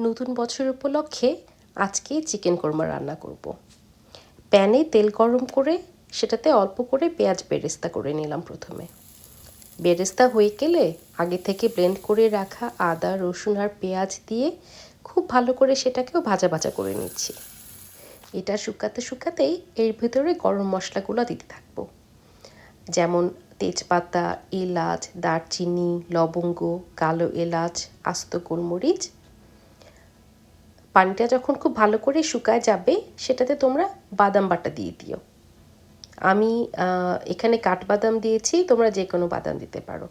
নতুন বছর উপলক্ষে আজকে চিকেন কোরমা রান্না করব। প্যানে তেল গরম করে সেটাতে অল্প করে পেঁয়াজ বেরেস্তা করে নিলাম প্রথমে। বেরেস্তা হয়ে গেলে আগে থেকে ব্লেন্ড করে রাখা আদা রসুন আর পেঁয়াজ দিয়ে খুব ভালো করে সেটাকেও ভাজা ভাজা করে নিচ্ছি। এটা শুকাতে শুকাতেই এর ভেতরে গরম মশলাগুলো দিতে থাকবো, যেমন তেজপাতা, এলাচ, দারচিনি, লবঙ্গ, কালো এলাচ, আস্ত গোলমরিচ। পানিটা যখন খুব ভালো করে শুকায় যাবে সেটাতে তোমরা বাদাম বাটা দিয়ে দিও। আমি এখানে কাঠবাদাম দিয়েছি, তোমরা যে কোনো বাদাম দিতে পারো।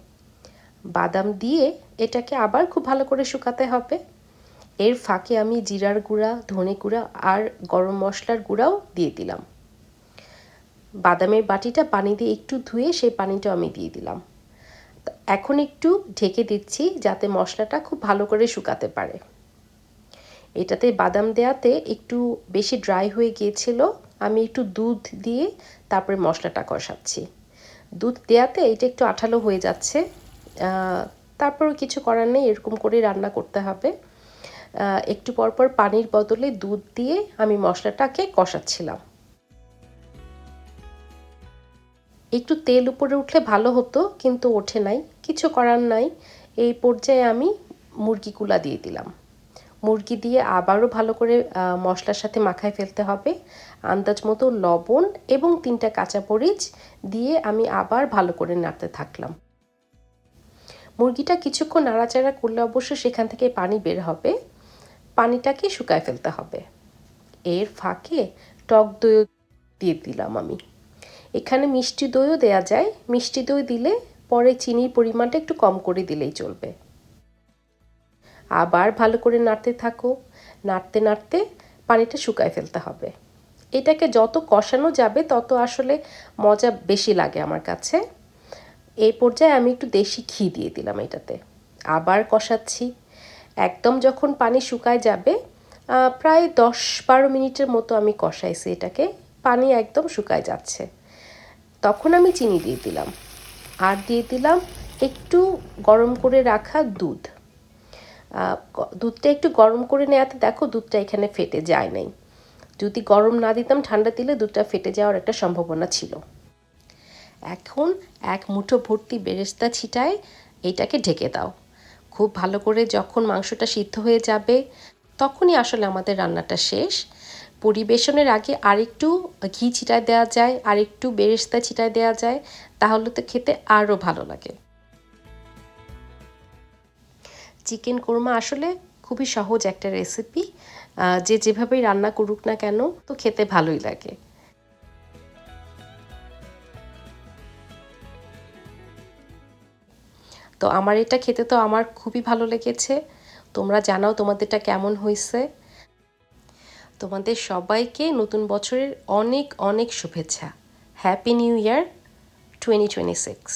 বাদাম দিয়ে এটাকে আবার খুব ভালো করে শুকাতে হবে। এর ফাঁকে আমি জিরার গুঁড়া, ধনে গুঁড়া আর গরম মশলার গুঁড়াও দিয়ে দিলাম। বাদামের বাটিটা পানি দিয়ে একটু ধুয়ে সেই পানিটাও আমি দিয়ে দিলাম। এখন একটু ঢেকে দিচ্ছি যাতে মশলাটা খুব ভালো করে শুকাতে পারে। এটাতে বাদাম দেওয়াতে একটু বেশি ড্রাই হয়ে গিয়েছিল, আমি একটু দুধ দিয়ে তারপরে মশলাটা কষাচ্ছি। দুধ দেওয়াতে এটা একটু আঠালো হয়ে যাচ্ছে, তারপরও কিছু করার নেই, এরকম করেই রান্না করতে হবে। একটু পরপর পানির বদলে দুধ দিয়ে আমি মশলাটাকে কষাচ্ছিলাম। একটু তেল উপরে উঠলে ভালো হতো, কিন্তু ওঠে নাই, কিছু করার নাই। এই পর্যায়ে আমি মুরগিগুলা দিয়ে দিলাম। মুরগি দিয়ে আবারও ভালো করে মশলার সাথে মাখায় ফেলতে হবে। আন্দাজ মতো লবণ এবং 3টা কাঁচামরিচ দিয়ে আমি আবার ভালো করে নাড়তে থাকলাম। মুরগিটা কিছুক্ষণ নাড়াচাড়া করলে অবশ্য সেখান থেকে পানি বের হবে, পানিটাকে শুকায় ফেলতে হবে। এর ফাঁকে টক দই দিয়ে দিলাম আমি। এখানে মিষ্টি দইও দেয়া যায়, মিষ্টি দই দিলে পরে চিনির পরিমাণটা একটু কম করে দিলেই চলবে। আবার ভালো করে নাড়তে থাকো, নাড়তে নাড়তে পানিটা শুকায় ফেলতে হবে। এটাকে যত কষানো যাবে তত আসলে মজা বেশি লাগে আমার কাছে। এই পর্যায়ে আমি একটু দেশি ঘি দিয়ে দিলাম এটাতে, আবার কষাচ্ছি। একদম যখন পানি শুকায় যাবে, প্রায় 10-12 মিনিটের মতো আমি কষাইছি এটাকে, পানি একদম শুকায় যাচ্ছে। তখন আমি চিনি দিয়ে দিলাম আর দিয়ে দিলাম একটু গরম করে রাখা দুধ। দুধটা একটু গরম করে নেওয়াতে দেখো দুধটা এখানে ফেটে যায় নাই। যদি গরম না দিতাম, ঠান্ডা দিলে দুধটা ফেটে যাওয়ার একটা সম্ভাবনা ছিল। এখন এক মুঠো ভর্তি বেরেস্তা ছিটায় এইটাকে ঢেকে দাও। খুব ভালো করে যখন মাংসটা সিদ্ধ হয়ে যাবে তখনই আসলে আমাদের রান্নাটা শেষ। পরিবেশনের আগে আরেকটু ঘি ছিটায় দেওয়া যায়, আরেকটু বেরেস্তা ছিটায় দেওয়া যায়, তাহলে তো খেতে আরও ভালো লাগে। চিকেন কোরমা আসলে খুবই সহজ একটা রেসিপি, যে যেভাবেই রান্না করুক না কেন তো খেতে ভালোই লাগে। তো আমার এটা খেতে তো আমার খুবই ভালো লেগেছে। তোমরা জানাও তোমাদেরটা কেমন হয়েছে। তোমাদের সবাইকে নতুন বছরের অনেক অনেক শুভেচ্ছা। Happy new year 2026।